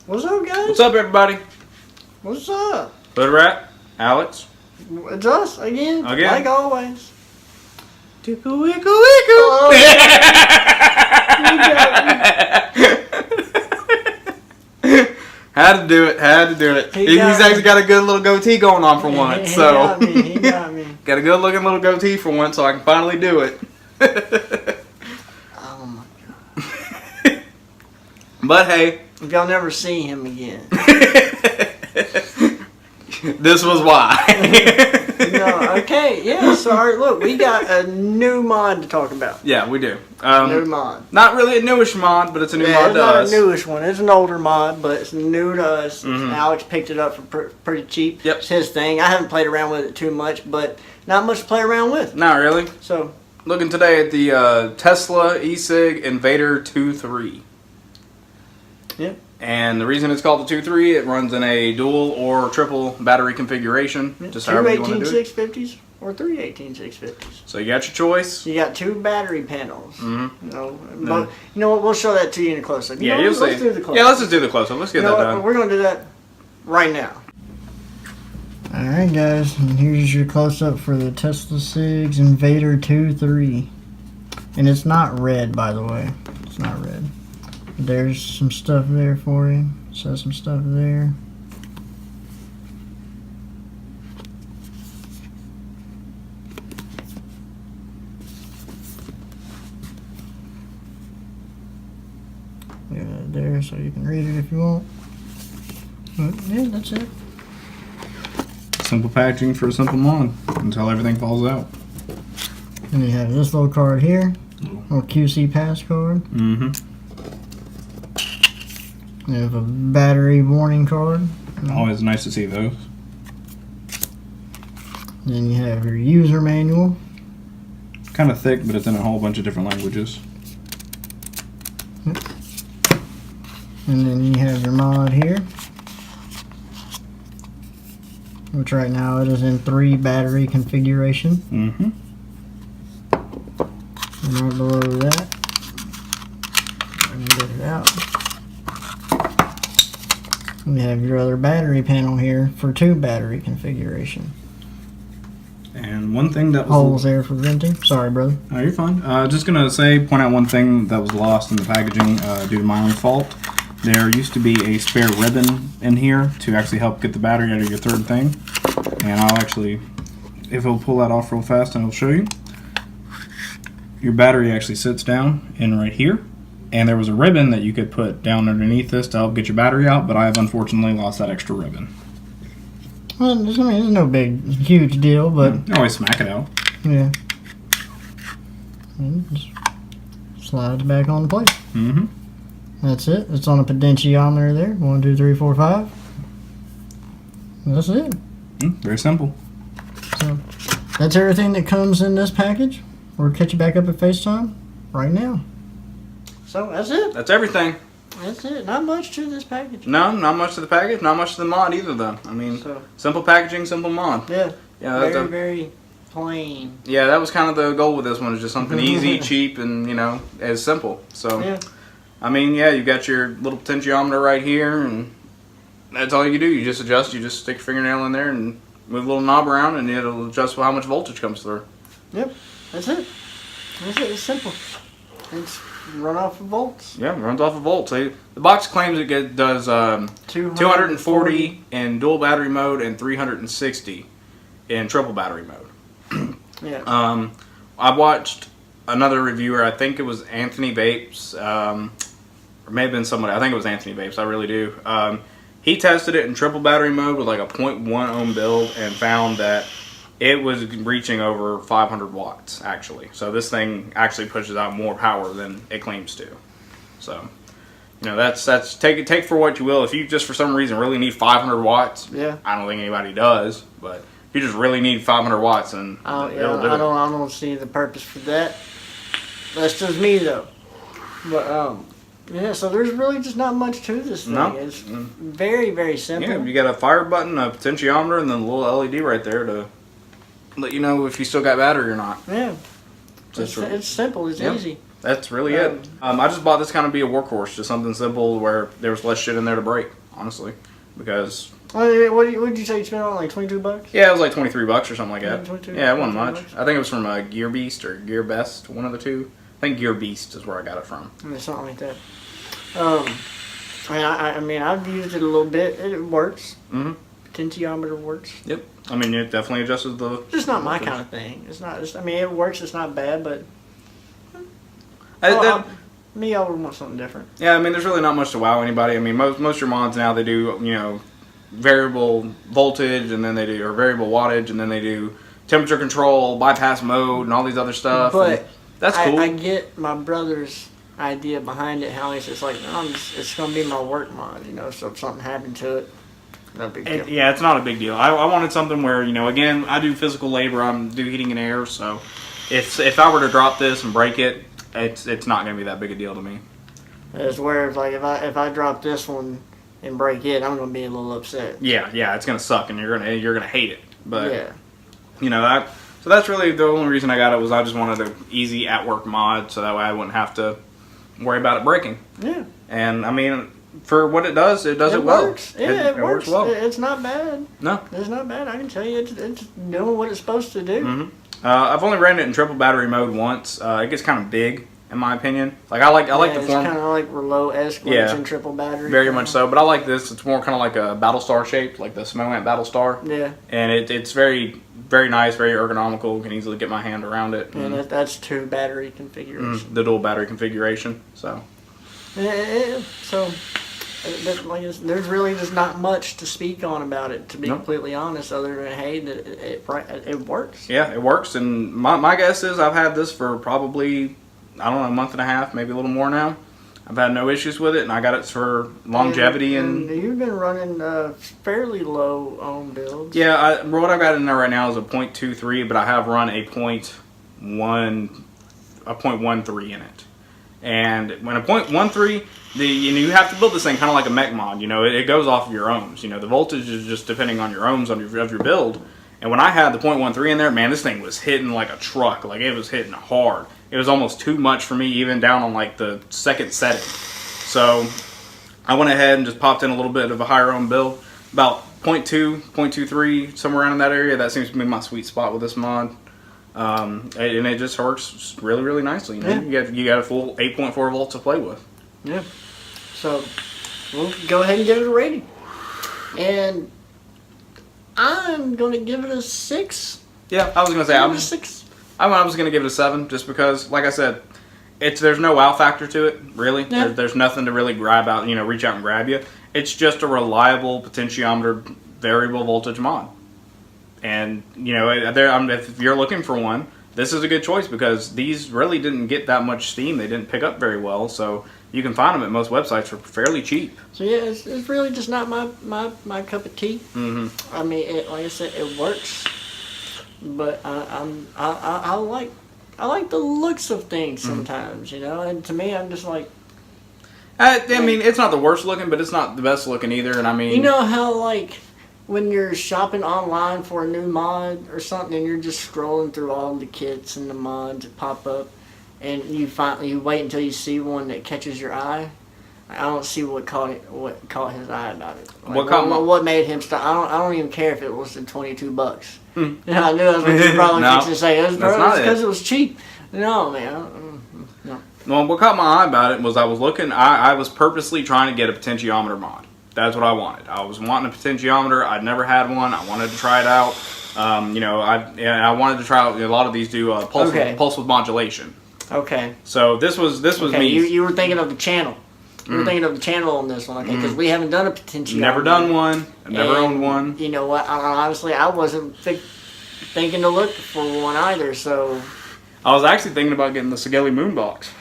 What's up, guys? What's up, everybody? What's up? HOODRAT, Alex. It's us again. Like always. Tickle, wickle, wickle. Oh. Had to do it. He's actually got a good little goatee going on for once. He So got me. He got me. got a good looking little goatee for once, so I can finally do it. Oh my god. But hey, y'all never see him again. This was why. No, okay, yeah, sorry. Look, we got a new mod to talk about. Yeah, we do. New mod. Not really a newish mod, but it's a new mod to us. It's not a newish one. It's an older mod, but it's new to us. Alex picked it up for pretty cheap. Yep. It's his thing. I haven't played around with it too much, but not much to play around with. Not really. So, looking today at the Tesla e-cig Invader 2.3. Yep. And the reason it's called the 2.3, it runs in a dual or triple battery configuration. Just however you want to do it. 2 18-650s or 3 18-650s. So you got your choice. You got 2 battery panels. You know, but you know what? We'll show that to you in a close-up. Yeah, you'll see. Let's do the close-up. Yeah, let's just do the close-up. Let's get that done. We're going to do that right now. Alright guys, and here's your close-up for the Tesla SIG's Invader 2.3. And it's not red, by the way. It's not red. There's some stuff there for you. Says some stuff there. Leave that there so you can read it if you want. But yeah, that's it. Simple packaging for a simple mod until everything falls out. And you have this little card here. Little QC pass card. You have a battery warning card. Always nice to see those. Then you have your user manual. Kind of thick, but it's in a whole bunch of different languages. And then you have your mod here. Which right now it is in 3 battery configuration. And right below that, let me get it out. We have your other battery panel here for 2 battery configuration. And one thing that was holes there for venting. Sorry, brother. Oh, you're fine. Just gonna point out one thing that was lost in the packaging due to my own fault. There used to be a spare ribbon in here to actually help get the battery out of your third thing. And I'll actually, if it'll pull that off real fast, and I'll show you. Your battery actually sits down in right here. And there was a ribbon that you could put down underneath this to help get your battery out, but I have unfortunately lost that extra ribbon. Well, it's no big, huge deal, but... You always smack it out. Yeah. And just slides back on place. That's it. It's on a potentiometer there. 1, 2, 3, 4, 5. That's it. Very simple. So, that's everything that comes in this package. We'll catch you back up at FaceTime right now. So that's it. That's everything. That's it. Not much to this package. No, not much to the package. Not much to the mod either, though. I mean, simple packaging, simple mod. Yeah. Yeah. Very plain. Yeah, that was kind of the goal with this one. Is just something easy, cheap, and as simple. So. Yeah. I mean, yeah, you got your little potentiometer right here, and that's all you do. You just adjust. You just stick your fingernail in there and move a little knob around, and it'll adjust how much voltage comes through. Yep. That's it. That's it. It's simple. It's run off of volts. Yeah, runs off of volts. The box claims it does 240 in dual battery mode and 360 in triple battery mode. Yeah. I watched another reviewer. I think it was Anthony Vapes, or may have been somebody. I think it was Anthony Vapes. I really do. He tested it in triple battery mode with like a 0.1 ohm build and found that it was reaching over 500 watts, actually. So this thing actually pushes out more power than it claims to. So, that's take for what you will. If you just for some reason really need 500 watts, yeah, I don't think anybody does, but if you just really need 500 watts, then it'll do it. I don't see the purpose for that. That's just me though. But yeah, so there's really just not much to this thing. No. It's very, very simple. Yeah, you got a fire button, a potentiometer, and then a little LED right there to let you know if you still got battery or not. Yeah. It's simple. It's easy. that's really it. I just bought this kind of be a workhorse, just something simple where there was less shit in there to break, honestly, because. What did you say you spent on, like $22? Yeah, it was like $23 or something like that. 22, yeah, it wasn't much. bucks. I think it was from Gear Beast or Gear Best, one of the two. I think Gear Beast is where I got it from. I mean, something like that. I mean, I've used it a little bit. It works. Mm-hmm. Potentiometer works. Yep. I mean, it definitely adjusts the. It's just not my kind of thing. It's not. I mean, it works. It's not bad, but. Me, I would want something different. Yeah, I mean, there's really not much to wow anybody. I mean, most of your mods now, they do, variable voltage, and then they do, or variable wattage, and then they do temperature control, bypass mode, and all these other stuff. But that's cool. I get my brother's idea behind it, how he's just like, it's going to be my work mod, so if something happened to it, no big deal. Yeah, it's not a big deal. I wanted something where, again, I do physical labor, I do heating and air, so if I were to drop this and break it, it's not going to be that big a deal to me. It's where, like, if I drop this one and break it, I'm going to be a little upset. Yeah, it's going to suck, and you're gonna hate it. But yeah. So that's really the only reason I got it, was I just wanted an easy at-work mod, so that way I wouldn't have to worry about it breaking. Yeah. And, I mean, for what it does it well. Works. Yeah, it works well. It's not bad. No. It's not bad. I can tell you, it's doing what it's supposed to do. Mm-hmm. I've only ran it in triple battery mode once. It gets kind of big, in my opinion. Like I like the form. It's kind of like Rouleau-esque when it's in triple battery. Very much so. But I like this. It's more kind of like a Battlestar shape, like the Smoant Battlestar. Yeah. And it's very, very nice, very ergonomical. Can easily get my hand around it. And that's 2 battery configuration. The dual battery configuration. So. Yeah. So. There's really just not much to speak on about it, to be completely honest, other than, hey, it works. Yeah, it works, and my guess is I've had this for probably, I don't know, a month and a half, maybe a little more now. I've had no issues with it, and I got it for longevity. And you've been running fairly low ohm builds. Yeah, what I've got in there right now is a 0.23, but I have run a 0.13 in it. And when a 0.13, you have to build this thing kind of like a mech mod. It goes off of your ohms. The voltage is just depending on your ohms of your build. And when I had the 0.13 in there, man, this thing was hitting like a truck. Like, it was hitting hard. It was almost too much for me, even down on like the second setting. So I went ahead and just popped in a little bit of a higher ohm build, about 0.2, 0.23, somewhere around in that area. That seems to be my sweet spot with this mod. And it just works really, really nicely. You got a full 8.4 volts to play with. Yeah. So we'll go ahead and give it a rating. And I'm going to give it a 6. Yeah, I was going to say I was going to give it a 7, just because, like I said, there's no wow factor to it, really. Yeah. There's nothing to really grab out, reach out and grab you. It's just a reliable potentiometer variable voltage mod. And, if you're looking for one, this is a good choice, because these really didn't get that much steam. They didn't pick up very well, so you can find them at most websites for fairly cheap. So yeah, it's really just not my cup of tea. Mm-hmm. I mean, like I said, it works, but I like the looks of things sometimes, And to me, I'm just like. I mean, it's not the worst looking, but it's not the best looking either. And I mean, how like when you're shopping online for a new mod or something, and you're just scrolling through all the kits and the mods that pop up, and you wait until you see one that catches your eye. I don't see what caught his eye about it. Like, what made him stop? I don't even care if it was the $22. I knew that's what you were probably fixing to say. It was because it was cheap. No, man. No. Well, what caught my eye about it was I was looking. I was purposely trying to get a potentiometer mod. That's what I wanted. I was wanting a potentiometer. I'd never had one. I wanted to try it out. I wanted to try out. A lot of these do pulse with modulation. Okay. So this was me. You were thinking of the channel. You were thinking of the channel on this one, okay? Because we haven't done a potentiometer. Never done one. I've never owned one. You know what? Honestly, I wasn't thinking to look for one either. So I was actually thinking about getting the Sigeli Moonbox.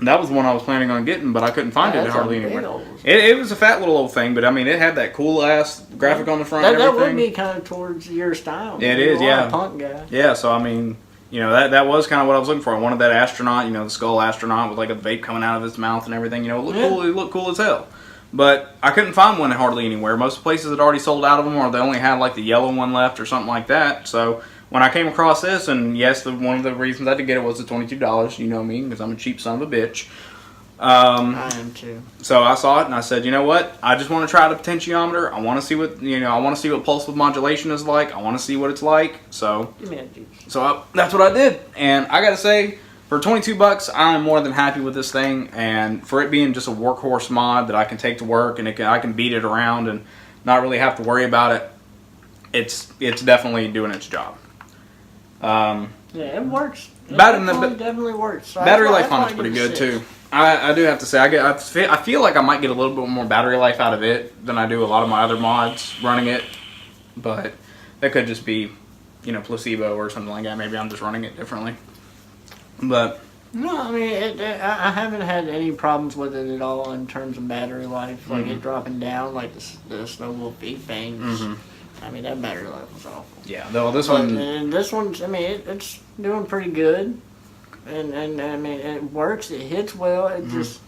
That was the one I was planning on getting, but I couldn't find it hardly anywhere. It was a fat little old thing, but I mean, it had that cool ass graphic on the front. That would be kind of towards your style. Yeah, it is. Yeah, a punk guy. Yeah, so I mean, that was kind of what I was looking for. I wanted that astronaut, the skull astronaut with like a vape coming out of his mouth and everything. It looked cool as hell. But I couldn't find one hardly anywhere. Most places had already sold out of them, or they only had like the yellow one left or something like that. So when I came across this, and yes, one of the reasons I did get it was the $22. You know me, because I'm a cheap son of a bitch. I am too. So I saw it and I said, you know what? I just want to try the potentiometer. I want to see what I want to see what pulse width modulation is like. I want to see what it's like. So that's what I did, and I gotta say, for $22, I am more than happy with this thing. And for it being just a workhorse mod that I can take to work and I can beat it around and not really have to worry about it, it's definitely doing its job. Yeah, it works. It definitely works. So battery life on it's pretty good too. I do have to say, I feel like I might get a little bit more battery life out of it than I do a lot of my other mods running it, but that could just be, placebo or something like that. Maybe I'm just running it differently. But no, I mean, I haven't had any problems with it at all in terms of battery life, like it dropping down, like the Snowball Feed Bangs. I mean, that battery life was awful. Yeah, though this one's, I mean, it's doing pretty good. And I mean, it works. It hits well. It just,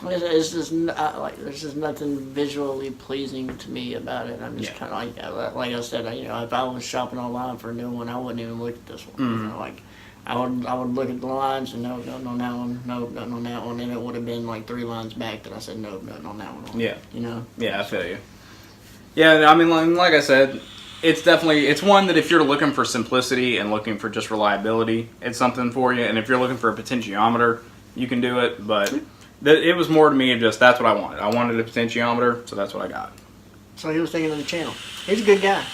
it's just not, like, there's just nothing visually pleasing to me about it. I'm just kind of like I said, if I was shopping online for a new one, I wouldn't even look at this one. Like, I would look at the lines and nothing on that one, nothing on that one, and it would have been like 3 lines back that I said nothing on that one. Yeah. Yeah, I feel you. Yeah, I mean, like I said, it's one that if you're looking for simplicity and looking for just reliability, it's something for you. And if you're looking for a potentiometer, you can do it. But it was more to me of just, that's what I wanted. I wanted a potentiometer, so that's what I got. So he was thinking of the channel. He's a good guy.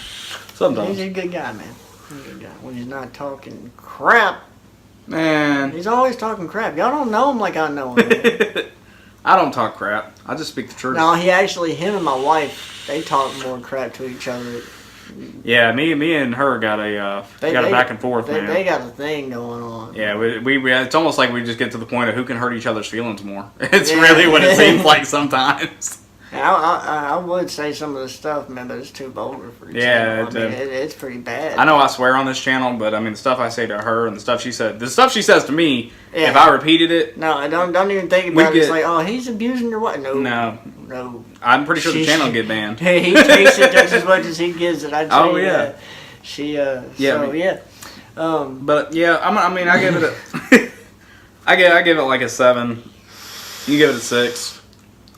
Sometimes. He's a good guy, man. He's a good guy. When he's not talking crap. Man. He's always talking crap. Y'all don't know him like I know him. I don't talk crap. I just speak the truth. No, him and my wife, they talk more crap to each other. Yeah, me and her got a back and forth, man. They got a thing going on. Yeah, we it's almost like we just get to the point of who can hurt each other's feelings more. It's really what it seems like sometimes. I would say some of the stuff, man, but it's too vulgar for each other. It's pretty bad. I know I swear on this channel, but I mean the stuff I say to her and the stuff she says to me, if I repeated it, no, don't even think about it. It's like, oh, he's abusing your what? No. I'm pretty sure the channel get banned. He takes it just as much as he gives it. I'd say. Oh yeah. But yeah, I mean, I give it I give it like a 7. You give it a 6.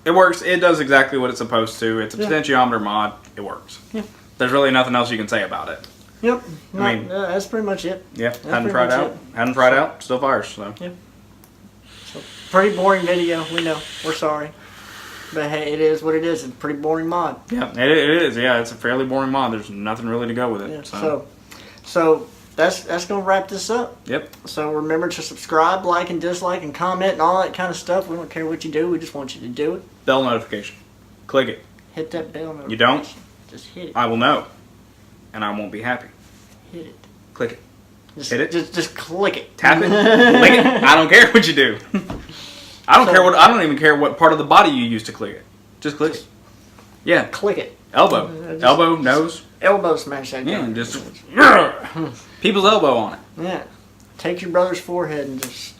It works. It does exactly what it's supposed to. It's a potentiometer mod. It works. Yeah. There's really nothing else you can say about it. Yep. I mean, that's pretty much it. Yeah. Hadn't tried out. Still fires. So. Yeah. So pretty boring video. We know. We're sorry. But hey, it is what it is. It's a pretty boring mod. Yeah, it is. Yeah, it's a fairly boring mod. There's nothing really to go with it. Yeah. So that's going to wrap this up. Yep. So remember to subscribe, like, and dislike, and comment, and all that kind of stuff. We don't care what you do. We just want you to do it. Bell notification. Click it. Hit that bell notification. You don't? Just hit it. I will know. And I won't be happy. Hit it. Click it. Hit it. Just click it. Tap it. Click it. I don't care what you do. I don't even care what part of the body you use to click it. Just click it. Yeah. Click it. Elbow. Elbow, nose. Elbow smash that. Yeah, just people's elbow on it. Yeah. Take your brother's forehead and just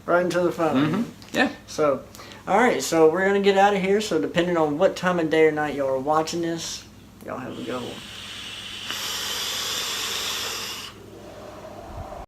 right into the phone. Yeah. So, alright, so we're going to get out of here. So depending on what time of day or night y'all are watching this, y'all have a good one.